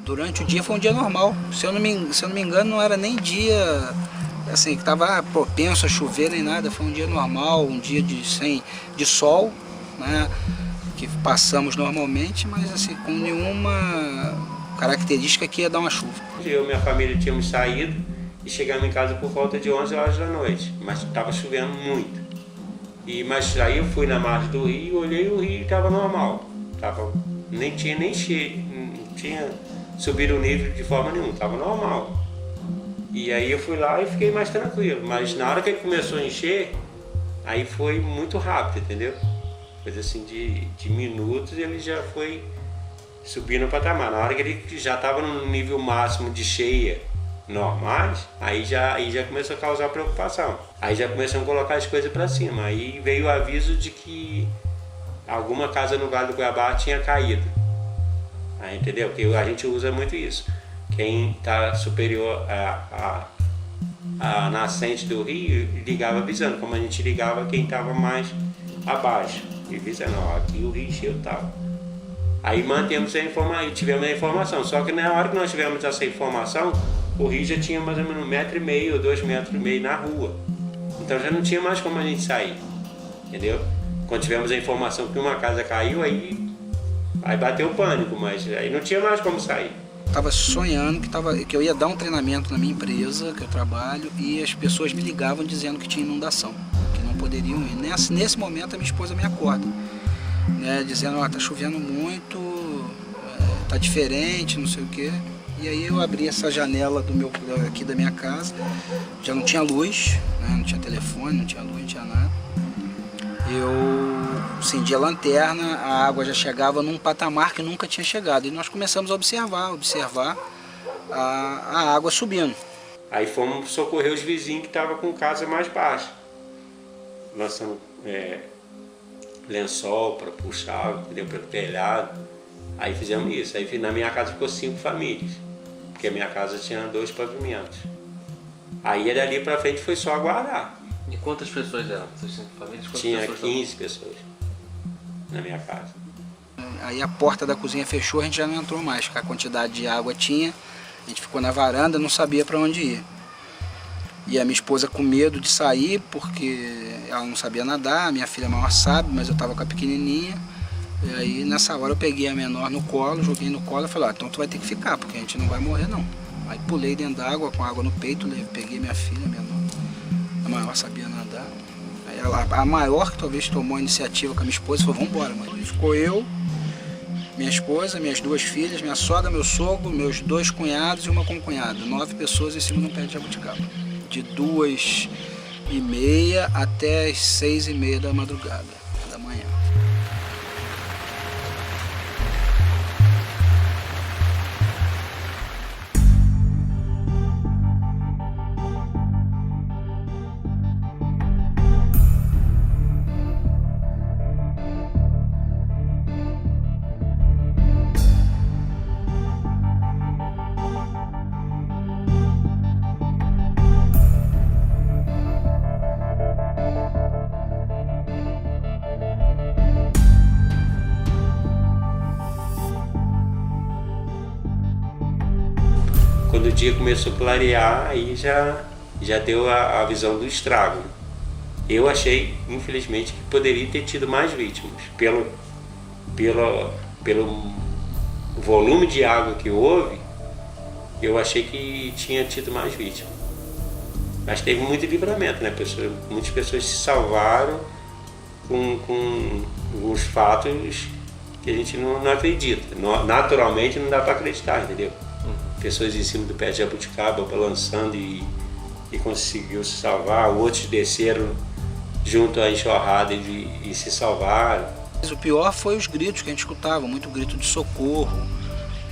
Durante o dia foi um dia normal. Se eu não me engano, não era nem dia assim, que estava propenso a chover nem nada. Foi um dia normal, um dia de sol, né, que passamos normalmente, mas assim, com nenhuma característica que ia dar uma chuva. Eu e minha família tínhamos saído e chegamos em casa por volta de 11 horas da noite, mas estava chovendo muito. Mas aí eu fui na margem do rio, olhei, o rio estava normal, nem tinha cheio, não tinha subido o nível de forma nenhuma, estava normal. E aí eu fui lá e fiquei mais tranquilo, mas na hora que ele começou a encher, aí foi muito rápido, entendeu? Coisa assim de minutos ele já foi subindo o patamar. Na hora que ele já estava no nível máximo de cheia normais, aí já começou a causar preocupação. Aí já começamos a colocar as coisas para cima. Aí veio o aviso de que alguma casa no Vale do Cuiabá tinha caído. Aí, entendeu? Porque a gente usa muito isso. Quem está superior à nascente do rio ligava avisando, como a gente ligava quem estava mais abaixo. E avisando, ó, aqui o rio encheu e tal. Aí mantemos a informação, tivemos a informação. Só que na hora que nós tivemos essa informação, o rio já tinha mais ou menos 1,5 m ou 2,5 m na rua. Então já não tinha mais como a gente sair, entendeu? Quando tivemos a informação que uma casa caiu, aí bateu o pânico, mas aí não tinha mais como sair. Estava sonhando que eu ia dar um treinamento na minha empresa, que eu trabalho, e as pessoas me ligavam dizendo que tinha inundação, que não poderiam ir. Nesse momento a minha esposa me acorda, né, dizendo, ó, tá chovendo muito, tá diferente, não sei o quê. E aí eu abri essa janela aqui da minha casa, já não tinha luz, né, não tinha telefone, não tinha luz, não tinha nada. Eu acendi a lanterna, a água já chegava num patamar que nunca tinha chegado. E nós começamos a observar a água subindo. Aí fomos socorrer os vizinhos que estavam com casa mais baixa. Lançamos lençol para puxar, entendeu, pelo telhado. Aí fizemos isso. Aí na minha casa ficou 5 famílias, porque a minha casa tinha 2 pavimentos. Aí dali para frente foi só aguardar. E quantas pessoas eram? Tinha 15 pessoas na minha casa. Aí a porta da cozinha fechou, a gente já não entrou mais, porque a quantidade de água tinha. A gente ficou na varanda, não sabia para onde ir. E a minha esposa com medo de sair, porque ela não sabia nadar, a minha filha maior sabe, mas eu estava com a pequenininha. E aí nessa hora eu peguei a menor no colo, joguei no colo e falei, então tu vai ter que ficar, porque a gente não vai morrer não. Aí pulei dentro d'água, com água no peito, peguei minha filha, menor. A maior sabia nadar. Aí a maior que talvez tomou a iniciativa com a minha esposa falou, vamos embora, mãe. Ficou eu, minha esposa, minhas 2 filhas, minha sogra, meu sogro, meus 2 cunhados e uma concunhada. 9 pessoas em cima de um pé de jabuticaba. De 2h30 até as 6h30 da madrugada, da manhã. Quando o dia começou a clarear, aí já deu a visão do estrago. Eu achei, infelizmente, que poderia ter tido mais vítimas. Pelo volume de água que houve, eu achei que tinha tido mais vítimas. Mas teve muito livramento, né? Muitas pessoas se salvaram com os fatos que a gente não acredita. Naturalmente não dá para acreditar, entendeu? Pessoas em cima do pé de jabuticaba balançando e conseguiu se salvar, outros desceram junto à enxurrada e se salvaram. O pior foi os gritos que a gente escutava, muito grito de socorro,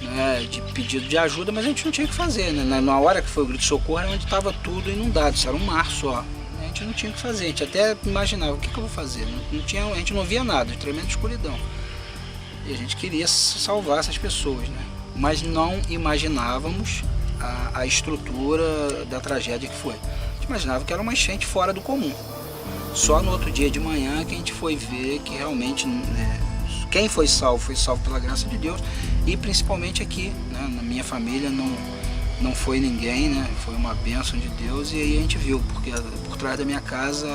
né, de pedido de ajuda, mas a gente não tinha o que fazer, né? Na hora que foi o grito de socorro era onde estava tudo inundado, isso era um mar só. A gente não tinha o que fazer, a gente até imaginava, o que eu vou fazer? A gente não via nada, de tremenda escuridão. E a gente queria salvar essas pessoas, né? Mas não imaginávamos a estrutura da tragédia que foi. A gente imaginava que era uma enchente fora do comum. Só no outro dia de manhã que a gente foi ver que realmente, né, quem foi salvo pela graça de Deus, e principalmente aqui, né? Na minha família não foi ninguém, né? Foi uma bênção de Deus, e aí a gente viu, porque por trás da minha casa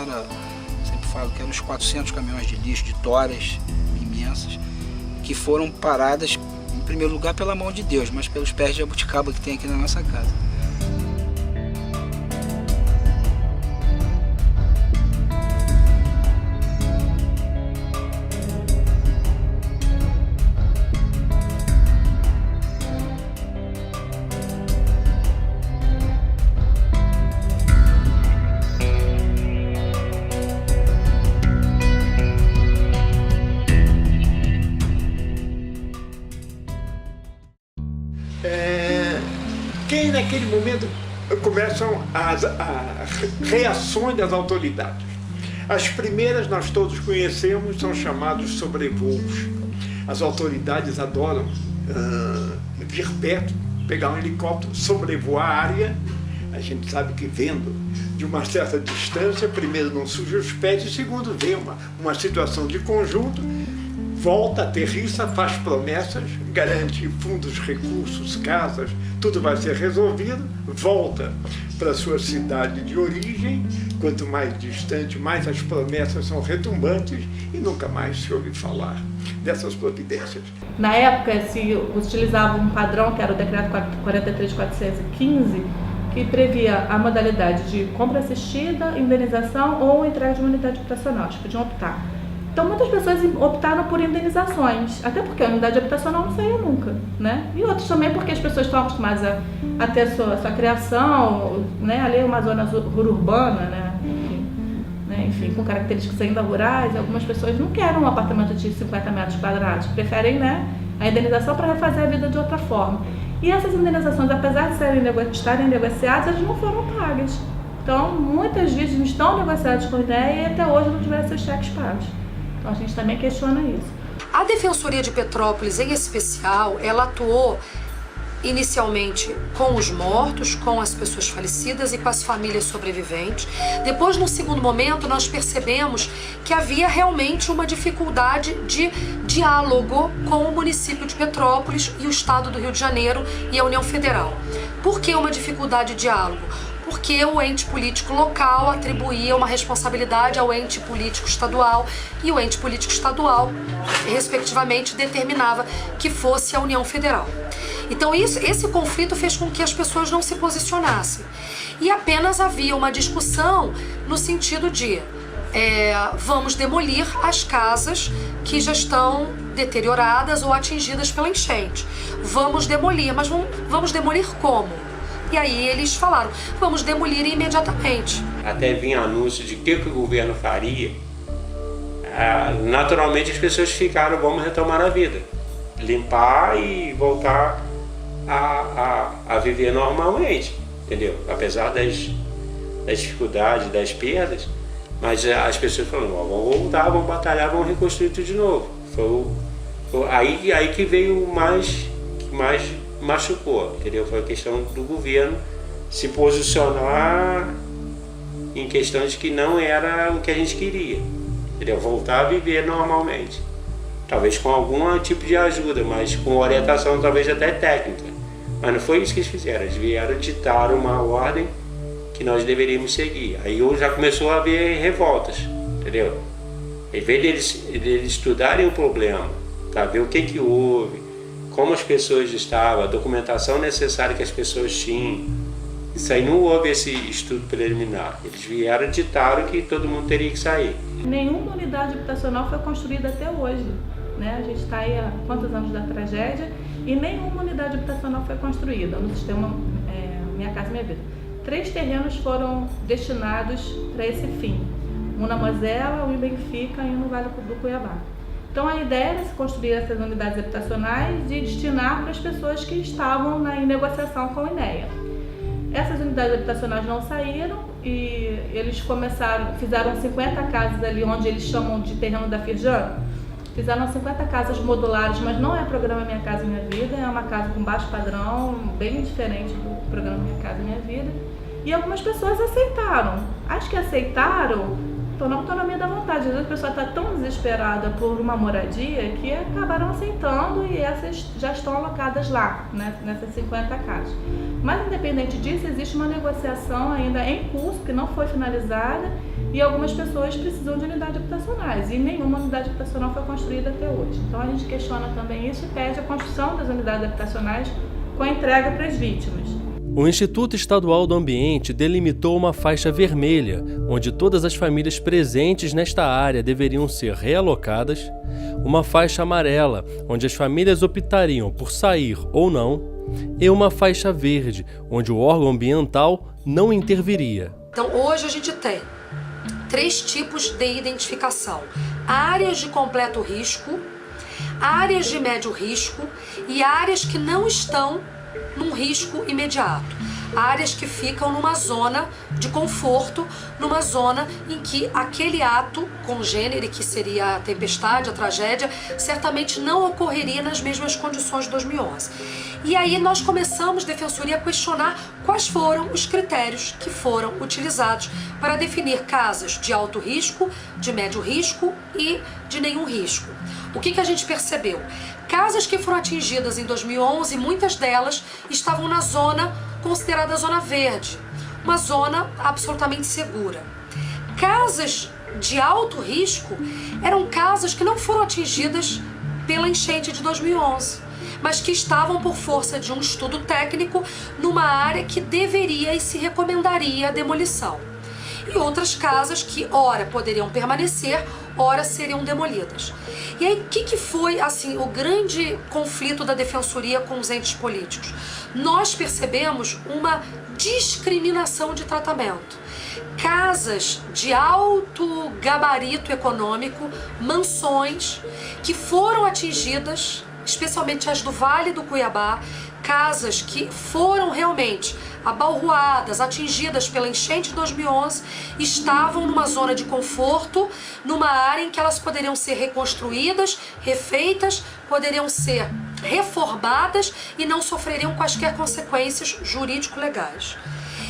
sempre falo que eram uns 400 caminhões de lixo, de toras imensas, que foram paradas em primeiro lugar pela mão de Deus, mas pelos pés de jabuticaba que tem aqui na nossa casa. Que naquele momento começam as reações das autoridades. As primeiras nós todos conhecemos, são chamados sobrevoos. As autoridades adoram vir perto, pegar um helicóptero, sobrevoar a área. A gente sabe que vendo de uma certa distância, primeiro não suja os pés e segundo vê uma situação de conjunto, volta, aterrissa, faz promessas, garante fundos, recursos, casas, tudo vai ser resolvido, volta para sua cidade de origem, quanto mais distante, mais as promessas são retumbantes e nunca mais se ouve falar dessas providências. Na época se utilizava um padrão que era o decreto 43.415, que previa a modalidade de compra assistida, indenização ou entrega de uma unidade habitacional, eles podiam optar. Então muitas pessoas optaram por indenizações, até porque a unidade habitacional não saía nunca, né? E outros também porque as pessoas estão acostumadas a ter sua criação, né? Ali é uma zona urbana, né? Enfim, com características ainda rurais, algumas pessoas não querem um apartamento de 50 metros quadrados, preferem, né, a indenização para refazer a vida de outra forma. E essas indenizações, apesar de estarem negociadas, elas não foram pagas. Então, muitas vezes estão negociadas com a INEA e até hoje não tiveram seus cheques pagos. Então, a gente também questiona isso. A Defensoria de Petrópolis, em especial, ela atuou inicialmente com os mortos, com as pessoas falecidas e com as famílias sobreviventes. Depois, no segundo momento, nós percebemos que havia realmente uma dificuldade de diálogo com o município de Petrópolis e o estado do Rio de Janeiro e a União Federal. Por que uma dificuldade de diálogo? Porque o ente político local atribuía uma responsabilidade ao ente político estadual e o ente político estadual, respectivamente, determinava que fosse a União Federal. Então esse conflito fez com que as pessoas não se posicionassem. E apenas havia uma discussão no sentido de vamos demolir as casas que já estão deterioradas ou atingidas pela enchente. Vamos demolir, mas vamos demolir como? E aí eles falaram, vamos demolir imediatamente. Até vinha anúncio de o que o governo faria. Naturalmente as pessoas ficaram, vamos retomar a vida. Limpar e voltar a viver normalmente, entendeu? Apesar das dificuldades, das perdas, mas as pessoas falaram, vamos voltar, vamos batalhar, vamos reconstruir tudo de novo. Foi aí que veio o mais machucou, entendeu? Foi a questão do governo se posicionar em questões que não era o que a gente queria, entendeu? Voltar a viver normalmente, talvez com algum tipo de ajuda, mas com orientação talvez até técnica, mas não foi isso que eles fizeram, eles vieram ditar uma ordem que nós deveríamos seguir. Aí já começou a haver revoltas, entendeu? Em vez deles estudarem o problema, para ver o que houve, como as pessoas estavam, a documentação necessária que as pessoas tinham. Isso aí não houve esse estudo preliminar. Eles vieram e ditaram que todo mundo teria que sair. Nenhuma unidade habitacional foi construída até hoje, né? A gente está aí há quantos anos da tragédia e nenhuma unidade habitacional foi construída no sistema Minha Casa Minha Vida. 3 terrenos foram destinados para esse fim. Um na Mosela, um em Benfica e um no Vale do Cuiabá. Então a ideia era se construir essas unidades habitacionais e destinar para as pessoas que estavam em negociação com a INEA. Essas unidades habitacionais não saíram e eles fizeram 50 casas ali onde eles chamam de terreno da Firjan. Fizeram 50 casas modulares, mas não é programa Minha Casa Minha Vida, é uma casa com baixo padrão, bem diferente do programa Minha Casa Minha Vida. E algumas pessoas aceitaram. As que aceitaram Estou na autonomia da vontade. Às vezes a pessoa está tão desesperada por uma moradia que acabaram aceitando e essas já estão alocadas lá, né, nessas 50 casas. Mas independente disso, existe uma negociação ainda em curso, que não foi finalizada, e algumas pessoas precisam de unidades habitacionais, e nenhuma unidade habitacional foi construída até hoje. Então a gente questiona também isso e pede a construção das unidades habitacionais com a entrega para as vítimas. O Instituto Estadual do Ambiente delimitou uma faixa vermelha, onde todas as famílias presentes nesta área deveriam ser realocadas, uma faixa amarela, onde as famílias optariam por sair ou não, e uma faixa verde, onde o órgão ambiental não interviria. Então hoje a gente tem 3 tipos de identificação: áreas de completo risco, áreas de médio risco e áreas que não estão num risco imediato. Áreas que ficam numa zona de conforto, numa zona em que aquele ato congênere, que seria a tempestade, a tragédia, certamente não ocorreria nas mesmas condições de 2011. E aí nós começamos, Defensoria, a questionar quais foram os critérios que foram utilizados para definir casas de alto risco, de médio risco e de nenhum risco. O que a gente percebeu? Casas que foram atingidas em 2011, muitas delas estavam na zona considerada zona verde, uma zona absolutamente segura. Casas de alto risco eram casas que não foram atingidas pela enchente de 2011, mas que estavam, por força de um estudo técnico, numa área que deveria e se recomendaria a demolição. E outras casas que, ora, poderiam permanecer, ora seriam demolidas. E aí, o que foi, assim, o grande conflito da Defensoria com os entes políticos? Nós percebemos uma discriminação de tratamento. Casas de alto gabarito econômico, mansões, que foram atingidas, especialmente as do Vale do Cuiabá, casas que foram realmente abalroadas, atingidas pela enchente de 2011, estavam numa zona de conforto, numa área em que elas poderiam ser reconstruídas, refeitas, poderiam ser reformadas e não sofreriam quaisquer consequências jurídico-legais.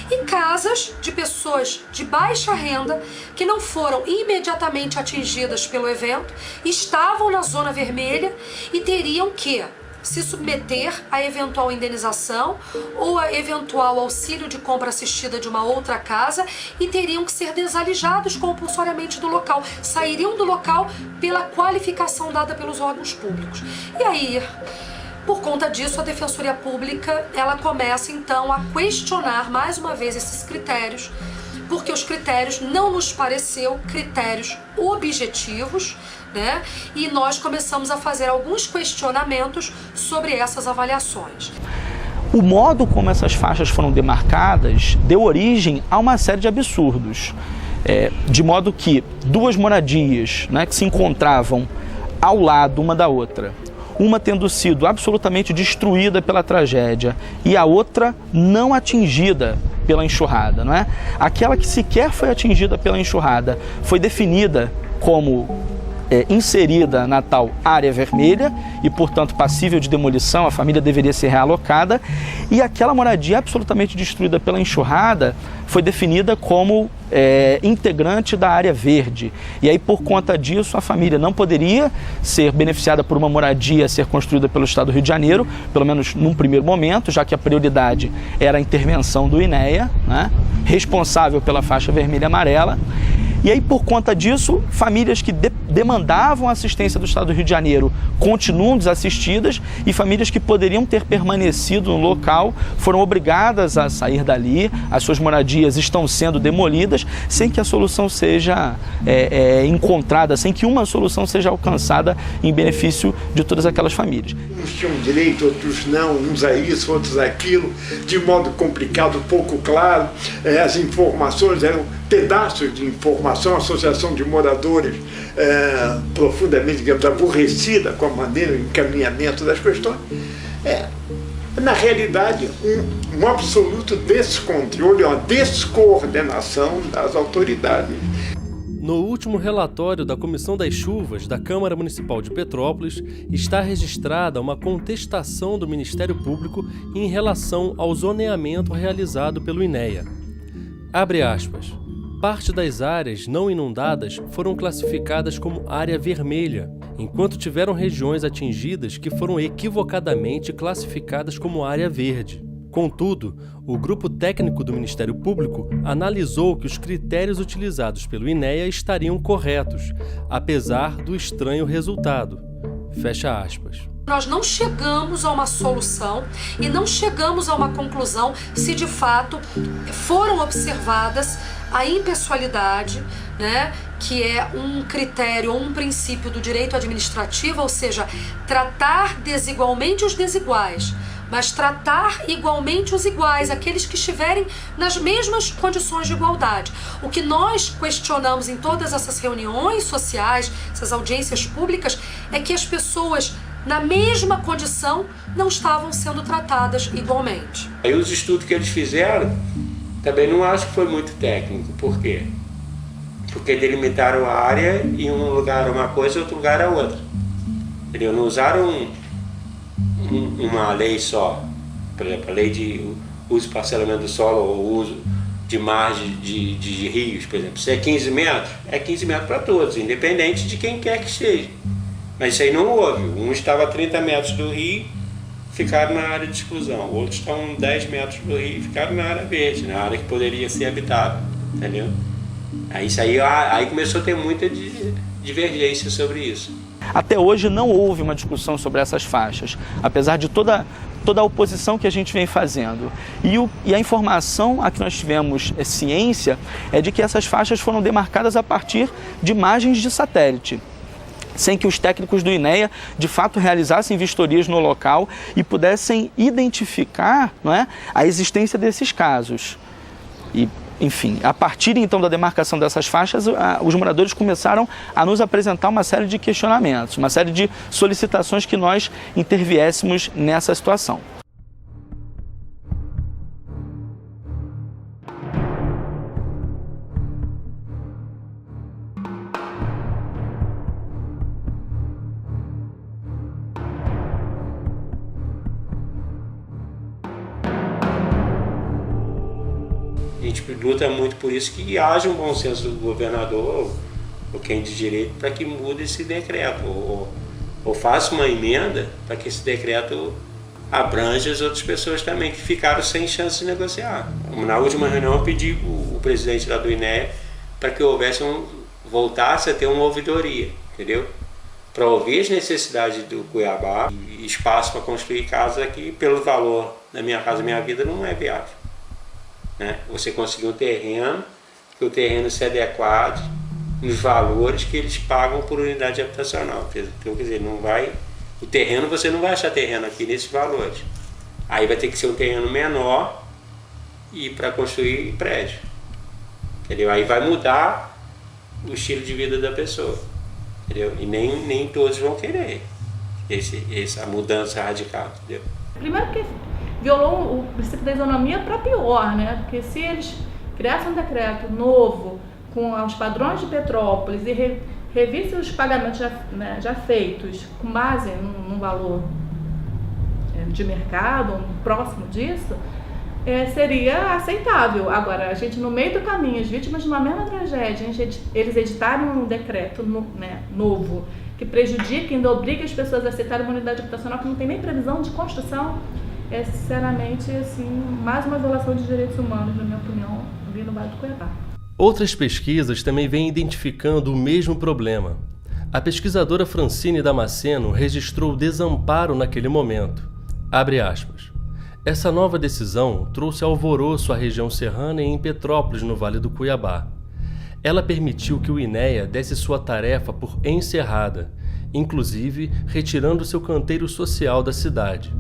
E casas de pessoas de baixa renda que não foram imediatamente atingidas pelo evento, estavam na zona vermelha e teriam que se submeter a eventual indenização ou a eventual auxílio de compra assistida de uma outra casa e teriam que ser desalijados compulsoriamente do local, sairiam do local pela qualificação dada pelos órgãos públicos. E aí, por conta disso, a Defensoria Pública ela começa então a questionar mais uma vez esses critérios, porque os critérios não nos pareceram critérios objetivos, né? E nós começamos a fazer alguns questionamentos sobre essas avaliações. O modo como essas faixas foram demarcadas deu origem a uma série de absurdos, de modo que 2 moradias, né, que se encontravam ao lado uma da outra, uma tendo sido absolutamente destruída pela tragédia e a outra não atingida pela enxurrada, não é? Aquela que sequer foi atingida pela enxurrada foi definida como inserida na tal área vermelha e, portanto, passível de demolição, a família deveria ser realocada, e aquela moradia absolutamente destruída pela enxurrada foi definida como integrante da área verde. E aí, por conta disso, a família não poderia ser beneficiada por uma moradia a ser construída pelo Estado do Rio de Janeiro, pelo menos num primeiro momento, já que a prioridade era a intervenção do INEA, né, responsável pela faixa vermelha e amarela. E aí, por conta disso, famílias que demandavam assistência do Estado do Rio de Janeiro continuam desassistidas e famílias que poderiam ter permanecido no local foram obrigadas a sair dali, as suas moradias estão sendo demolidas sem que a solução seja encontrada, sem que uma solução seja alcançada em benefício de todas aquelas famílias. Uns tinham direito, outros não, uns a isso, outros a aquilo, de modo complicado, pouco claro, as informações eram pedaços de informação, a associação de moradores profundamente, digamos, aborrecida com a maneira, o encaminhamento das questões. Na realidade, um absoluto descontrole, uma descoordenação das autoridades. No último relatório da Comissão das Chuvas da Câmara Municipal de Petrópolis, está registrada uma contestação do Ministério Público em relação ao zoneamento realizado pelo INEA. Abre aspas. Parte das áreas não inundadas foram classificadas como área vermelha, enquanto tiveram regiões atingidas que foram equivocadamente classificadas como área verde. Contudo, o grupo técnico do Ministério Público analisou que os critérios utilizados pelo INEA estariam corretos, apesar do estranho resultado. Fecha aspas. Nós não chegamos a uma solução e não chegamos a uma conclusão se de fato foram observadas a impessoalidade, né, que é um critério ou um princípio do direito administrativo, ou seja, tratar desigualmente os desiguais, mas tratar igualmente os iguais, aqueles que estiverem nas mesmas condições de igualdade. O que nós questionamos em todas essas reuniões sociais, essas audiências públicas, é que as pessoas na mesma condição não estavam sendo tratadas igualmente. Aí os estudos que eles fizeram, também não acho que foi muito técnico. Por quê? Porque delimitaram a área e um lugar uma coisa e outro lugar a outra. Entendeu? Não usaram uma lei só. Por exemplo, a lei de uso e parcelamento do solo ou uso de margem de rios, por exemplo. Se é 15 metros, é 15 metros para todos, independente de quem quer que esteja. Mas isso aí não houve. Um estava a 30 metros do rio, ficaram na área de exclusão. Outros estão 10 metros do rio, ficaram na área verde, na área que poderia ser habitada. Entendeu? Aí começou a ter muita divergência sobre isso. Até hoje não houve uma discussão sobre essas faixas, apesar de toda a oposição que a gente vem fazendo. E a informação a que nós tivemos ciência é de que essas faixas foram demarcadas a partir de imagens de satélite, sem que os técnicos do INEA, de fato, realizassem vistorias no local e pudessem identificar, não é, a existência desses casos. E, enfim, a partir então da demarcação dessas faixas, os moradores começaram a nos apresentar uma série de questionamentos, uma série de solicitações que nós interviéssemos nessa situação. A gente luta muito por isso, que haja um bom senso do governador ou quem de direito para que mude esse decreto ou faça uma emenda para que esse decreto abranja as outras pessoas também que ficaram sem chance de negociar. Na última reunião eu pedi o presidente lá do INEA para que voltasse a ter uma ouvidoria, entendeu? Para ouvir as necessidades do Cuiabá e espaço para construir casas aqui pelo valor da Minha Casa Minha Vida não é viável. Né? Você conseguir um terreno, que o terreno se adequade nos valores que eles pagam por unidade habitacional. Então, quer dizer, o terreno, você não vai achar terreno aqui nesses valores. Aí vai ter que ser um terreno menor e para construir prédio. Entendeu? Aí vai mudar o estilo de vida da pessoa. Entendeu? E nem todos vão querer essa mudança radical. Entendeu? Primeiro que violou o princípio da isonomia para pior, né? Porque se eles criassem um decreto novo com os padrões de Petrópolis e revissem os pagamentos já feitos com base num valor de mercado, próximo disso, seria aceitável. Agora, a gente no meio do caminho, as vítimas de uma mesma tragédia, eles editarem um decreto novo que prejudica e ainda obriga as pessoas a aceitarem uma unidade habitacional que não tem nem previsão de construção, é sinceramente assim, mais uma violação de direitos humanos, na minha opinião, ali no bairro do Cuiabá. Outras pesquisas também vêm identificando o mesmo problema. A pesquisadora Francine Damasceno registrou desamparo naquele momento. Abre aspas. Essa nova decisão trouxe alvoroço à região serrana e em Petrópolis, no Vale do Cuiabá. Ela permitiu que o INEA desse sua tarefa por encerrada, inclusive retirando seu canteiro social da cidade.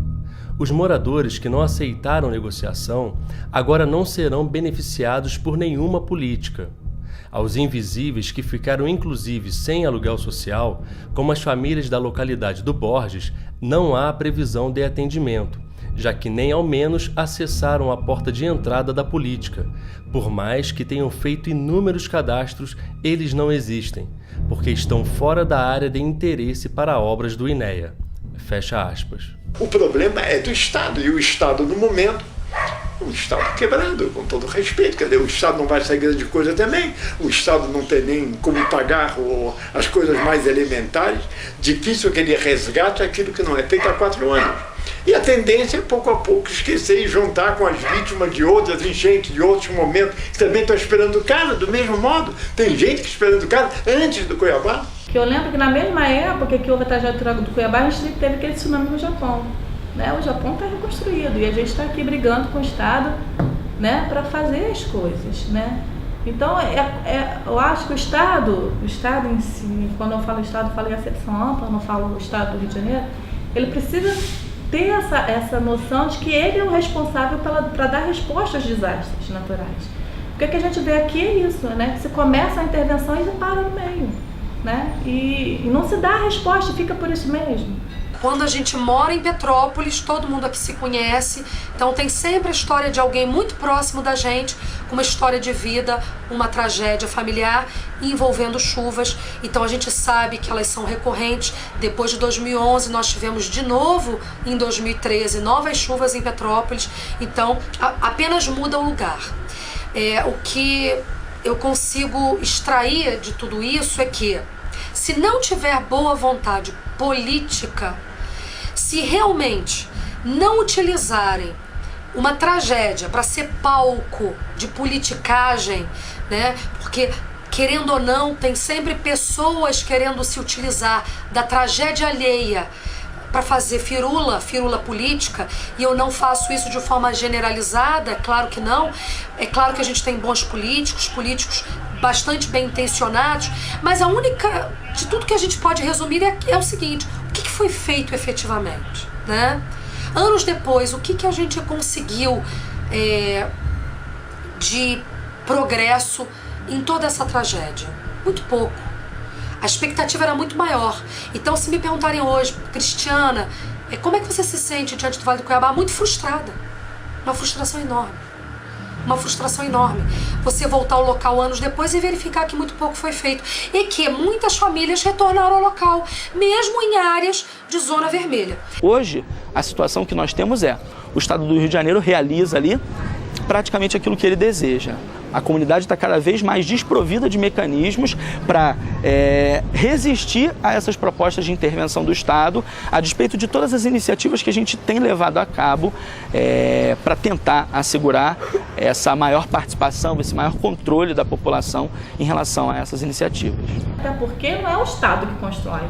Os moradores que não aceitaram negociação agora não serão beneficiados por nenhuma política. Aos invisíveis que ficaram inclusive sem aluguel social, como as famílias da localidade do Borges, não há previsão de atendimento, já que nem ao menos acessaram a porta de entrada da política. Por mais que tenham feito inúmeros cadastros, eles não existem, porque estão fora da área de interesse para obras do INEA. Fecha aspas. O problema é do Estado, e o Estado, no momento, um Estado quebrado, com todo respeito. Quer dizer, o Estado não vai sair grande coisa também, o Estado não tem nem como pagar as coisas mais elementares, difícil que ele resgate aquilo que não é feito há 4 anos. E a tendência é, pouco a pouco, esquecer e juntar com as vítimas de outras enchentes, de outros momentos, que também estão esperando casa, do mesmo modo. Tem gente que esperando casa antes do Cuiabá. Que eu lembro que na mesma época que houve a tragédia do Cuiabá, a gente teve aquele tsunami no Japão. Né? O Japão está reconstruído e a gente está aqui brigando com o Estado, né, para fazer as coisas. Né? Então, eu acho que o Estado em si, quando eu falo Estado, eu falo em acepção ampla, eu não falo o Estado do Rio de Janeiro, ele precisa ter essa noção de que ele é o responsável para dar resposta aos desastres naturais. Porque o que a gente vê aqui é isso, né? Que se começa a intervenção e já para no meio, né? E não se dá a resposta, fica por isso mesmo. Quando a gente mora em Petrópolis, todo mundo aqui se conhece, então tem sempre a história de alguém muito próximo da gente, com uma história de vida, uma tragédia familiar envolvendo chuvas. Então a gente sabe que elas são recorrentes. Depois de 2011, nós tivemos de novo, em 2013, novas chuvas em Petrópolis. Então apenas muda o lugar. O que eu consigo extrair de tudo isso é que, se não tiver boa vontade política, se realmente não utilizarem uma tragédia para ser palco de politicagem, né? Porque, querendo ou não, tem sempre pessoas querendo se utilizar da tragédia alheia para fazer firula política, e eu não faço isso de forma generalizada, é claro que não. É claro que a gente tem bons políticos bastante bem intencionados, mas a única, de tudo que a gente pode resumir é o seguinte: o que foi feito efetivamente, né? Anos depois, o que a gente conseguiu de progresso em toda essa tragédia? Muito pouco. A expectativa era muito maior. Então, se me perguntarem hoje, Cristiana, como é que você se sente diante do Vale do Cuiabá? Muito frustrada. Uma frustração enorme. Uma frustração enorme. Você voltar ao local anos depois e verificar que muito pouco foi feito. E que muitas famílias retornaram ao local, mesmo em áreas de zona vermelha. Hoje, a situação que nós temos é: o Estado do Rio de Janeiro realiza ali praticamente aquilo que ele deseja. A comunidade está cada vez mais desprovida de mecanismos para resistir a essas propostas de intervenção do Estado, a despeito de todas as iniciativas que a gente tem levado a cabo para tentar assegurar essa maior participação, esse maior controle da população em relação a essas iniciativas. Até porque não é o Estado que constrói,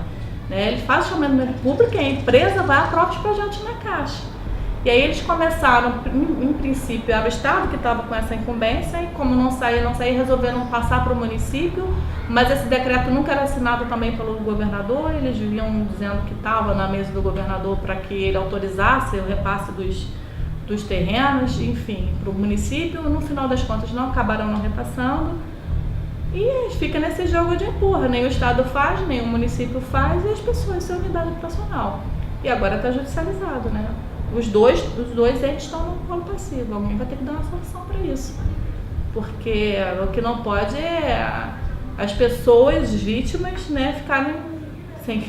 né? Ele faz o chamamento público e a empresa vai a próprios projetos na Caixa. E aí eles começaram, em princípio era o Estado que estava com essa incumbência, e como não saía, resolveram passar para o município, mas esse decreto nunca era assinado também pelo governador. Eles vinham dizendo que estava na mesa do governador para que ele autorizasse o repasse dos terrenos, enfim, para o município. No final das contas não acabaram não repassando, e fica nesse jogo de empurra, nem o Estado faz, nem o município faz, e as pessoas são unidade habitacional. E agora está judicializado, né? Os dois entes estão no polo passivo. Alguém vai ter que dar uma solução para isso. Porque o que não pode é as pessoas vítimas, né, ficarem sem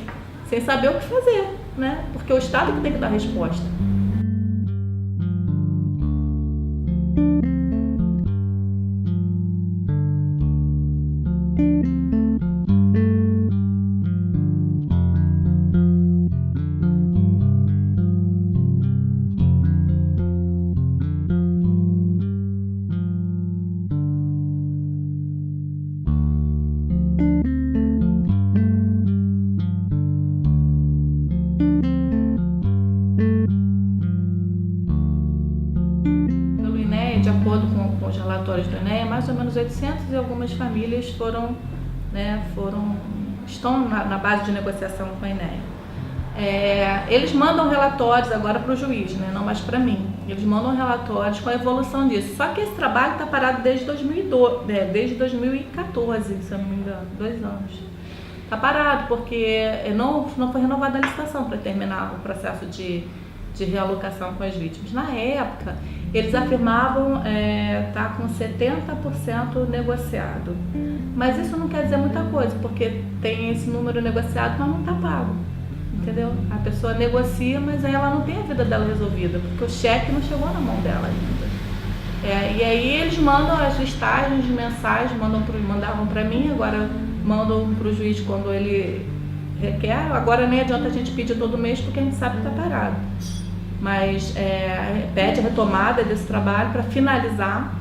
saber o que fazer, né? Porque é o Estado que tem que dar resposta. De acordo com os relatórios do INEA, mais ou menos 800 e algumas famílias estão na base de negociação com a INEA. Eles mandam relatórios agora para o juiz, né, não mais para mim. Eles mandam relatórios com a evolução disso. Só que esse trabalho está parado desde 2014, se eu não me engano, 2 anos. Está parado porque não foi renovada a licitação para terminar o processo de realocação com as vítimas. Na época, eles afirmavam estar com 70% negociado. Mas isso não quer dizer muita coisa, porque tem esse número negociado, mas não está pago. Entendeu? A pessoa negocia, mas aí ela não tem a vida dela resolvida, porque o cheque não chegou na mão dela ainda. E aí eles mandam as listagens de mensagens, mandavam para mim, agora mandam para o juiz quando ele requer. Agora nem adianta a gente pedir todo mês porque a gente sabe que está parado. Mas pede a retomada desse trabalho para finalizar,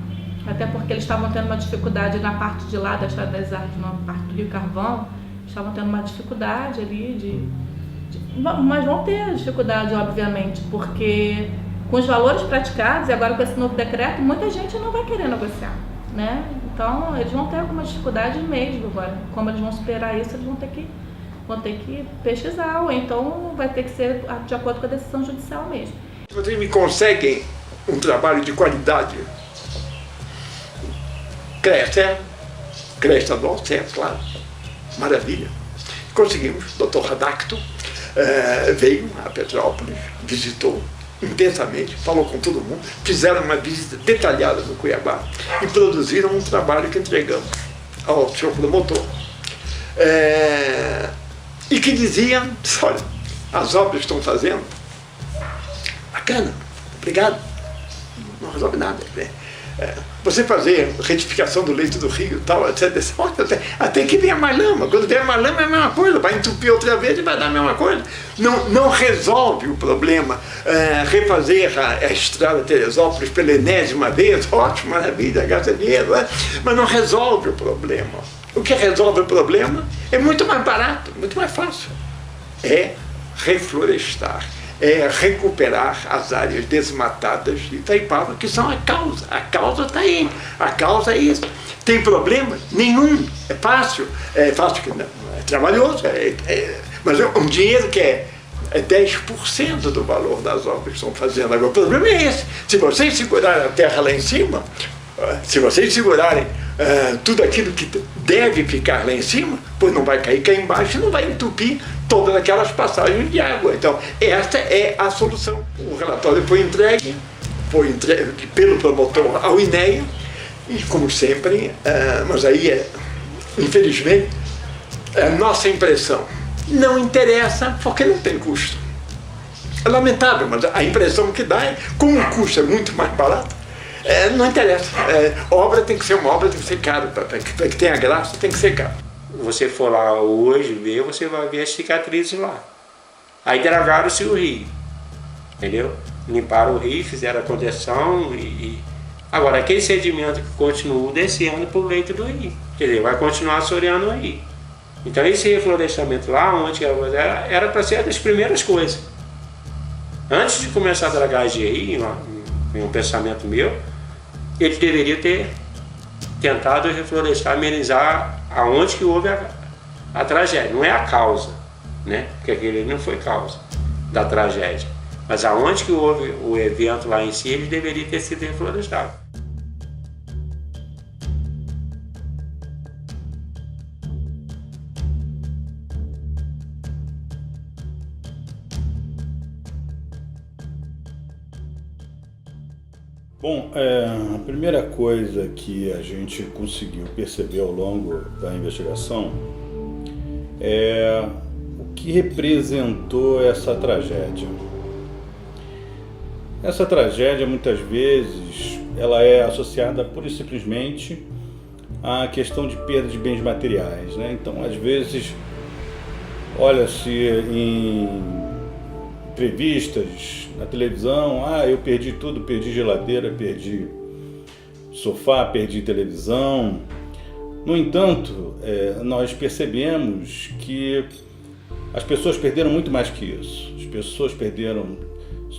até porque eles estavam tendo uma dificuldade na parte de lá da Estrada das Artes, na parte do Rio Carvão, estavam tendo uma dificuldade ali mas vão ter dificuldade, obviamente, porque com os valores praticados e agora com esse novo decreto, muita gente não vai querer negociar, né? Então eles vão ter alguma dificuldade mesmo agora. Como eles vão superar isso, eles vão ter que pesquisar, ou então vai ter que ser de acordo com a decisão judicial mesmo. Vocês me conseguem um trabalho de qualidade? CREA estadual, certo, claro. Maravilha. Conseguimos. Dr. Radacto veio a Petrópolis, visitou intensamente, falou com todo mundo, fizeram uma visita detalhada no Cuiabá e produziram um trabalho que entregamos ao senhor promotor. E que diziam, olha, as obras que estão fazendo, bacana, obrigado, não resolve nada. Você fazer retificação do leito do rio e tal, etc. Até que venha mais lama. Quando vier mais lama é a mesma coisa, vai entupir outra vez e vai dar a mesma coisa. Não resolve o problema. Refazer a estrada Teresópolis pela enésima vez, ótimo, maravilha, gasta dinheiro, mas não resolve o problema. O que resolve o problema é muito mais barato, muito mais fácil. É reflorestar. Recuperar as áreas desmatadas de Itaipava, que são a causa. A causa está aí. A causa é isso. Tem problema? Nenhum. É fácil que não. É trabalhoso, mas um dinheiro que é 10% do valor das obras que estão fazendo. Agora, o problema é esse. Se vocês segurarem a terra lá em cima, se vocês segurarem tudo aquilo que deve ficar lá em cima, pois não vai cair cá embaixo e não vai entupir todas aquelas passagens de água. Então, esta é a solução. O relatório foi entregue pelo promotor ao INEA, e como sempre, mas aí infelizmente, a nossa impressão não interessa porque não tem custo. É lamentável, mas a impressão que dá é, como o custo é muito mais barato, não interessa. Obra tem que ser uma obra, tem que ser caro. Para que tenha graça, tem que ser caro. Você for lá hoje ver, você vai ver as cicatrizes lá. Aí dragaram-se o rio, entendeu? Limparam o rio, fizeram a contenção Agora, aquele sedimento que continua descendo para o leito do rio, quer dizer, vai continuar assoreando o rio. Então esse reflorestamento lá, onde era para ser das primeiras coisas. Antes de começar a dragagem aí, em um pensamento meu, ele deveria ter tentado reflorestar, amenizar aonde que houve a tragédia. Não é a causa, né? Porque aquele não foi causa da tragédia. Mas aonde que houve o evento lá em si, ele deveria ter sido reflorestado. Bom, a primeira coisa que a gente conseguiu perceber ao longo da investigação é o que representou essa tragédia. Essa tragédia, muitas vezes, ela é associada pura e simplesmente à questão de perda de bens materiais, né? Então, às vezes, olha-se em entrevistas na televisão, eu perdi tudo, perdi geladeira, perdi sofá, perdi televisão. No entanto, nós percebemos que as pessoas perderam muito mais que isso. As pessoas perderam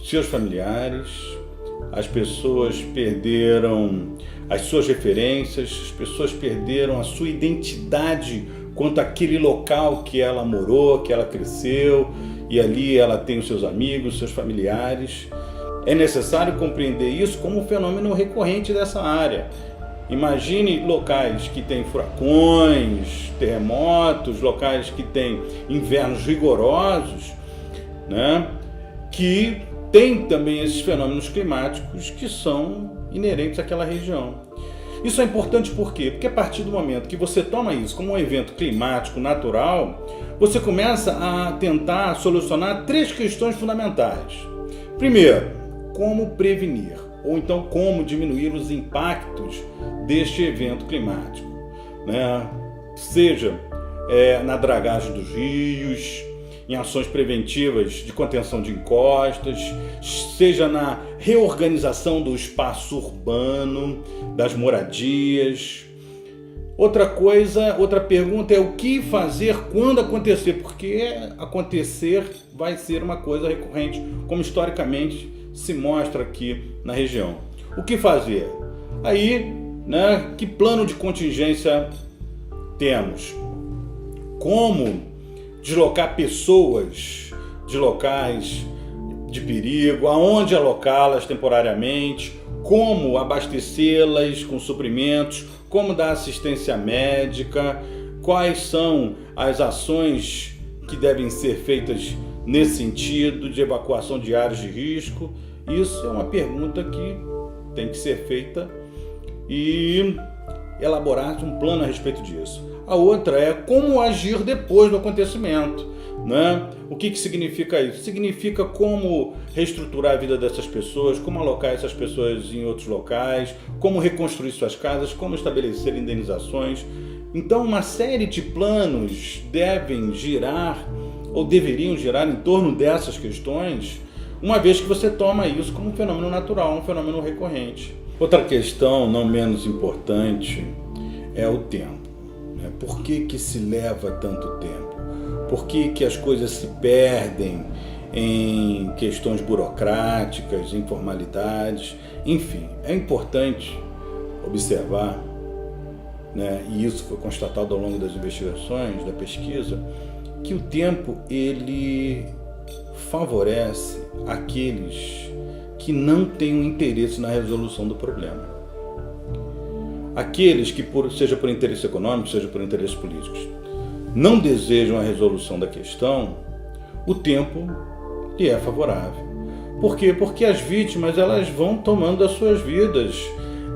seus familiares, as pessoas perderam as suas referências, as pessoas perderam a sua identidade quanto àquele local que ela morou, que ela cresceu, e ali ela tem os seus amigos, seus familiares. É necessário compreender isso como um fenômeno recorrente dessa área. Imagine locais que têm furacões, terremotos, locais que têm invernos rigorosos, né? Que tem também esses fenômenos climáticos que são inerentes àquela região. Isso é importante por quê? Porque a partir do momento que você toma isso como um evento climático natural, você começa a tentar solucionar 3 questões fundamentais. Primeiro, como prevenir? ou então como diminuir os impactos deste evento climático, né? Seja na dragagem dos rios, em ações preventivas de contenção de encostas, seja na reorganização do espaço urbano, das moradias. Outra pergunta é o que fazer quando acontecer, porque acontecer vai ser uma coisa recorrente, como historicamente se mostra aqui na região. O que fazer? Aí, né, que plano de contingência temos? Como deslocar pessoas de locais de perigo, aonde alocá-las temporariamente, como abastecê-las com suprimentos, como dar assistência médica, quais são as ações que devem ser feitas nesse sentido de evacuação de áreas de risco. Isso é uma pergunta que tem que ser feita e elaborar um plano a respeito disso. A outra é como agir depois do acontecimento, né? O que significa isso? Significa como reestruturar a vida dessas pessoas, como alocar essas pessoas em outros locais, como reconstruir suas casas, como estabelecer indenizações. Então, uma série de planos devem girar ou deveriam girar em torno dessas questões, uma vez que você toma isso como um fenômeno natural, um fenômeno recorrente. Outra questão, não menos importante, é o tempo. Por que se leva tanto tempo? Por que as coisas se perdem em questões burocráticas, em formalidades? Enfim, é importante observar, né, e isso foi constatado ao longo das investigações, da pesquisa, que o tempo ele favorece aqueles que não têm um interesse na resolução do problema. Aqueles que, seja por interesse econômico, seja por interesses políticos, não desejam a resolução da questão, o tempo lhe é favorável. Por quê? Porque as vítimas elas vão tomando as suas vidas,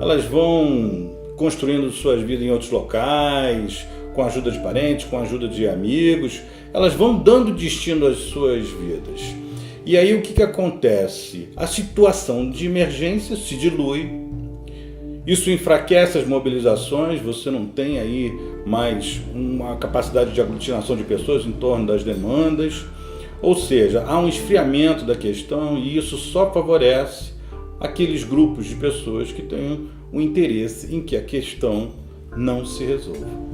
elas vão construindo suas vidas em outros locais, com a ajuda de parentes, com a ajuda de amigos, elas vão dando destino às suas vidas. E aí o que acontece? A situação de emergência se dilui. Isso enfraquece as mobilizações, você não tem aí mais uma capacidade de aglutinação de pessoas em torno das demandas, ou seja, há um esfriamento da questão e isso só favorece aqueles grupos de pessoas que têm um interesse em que a questão não se resolva.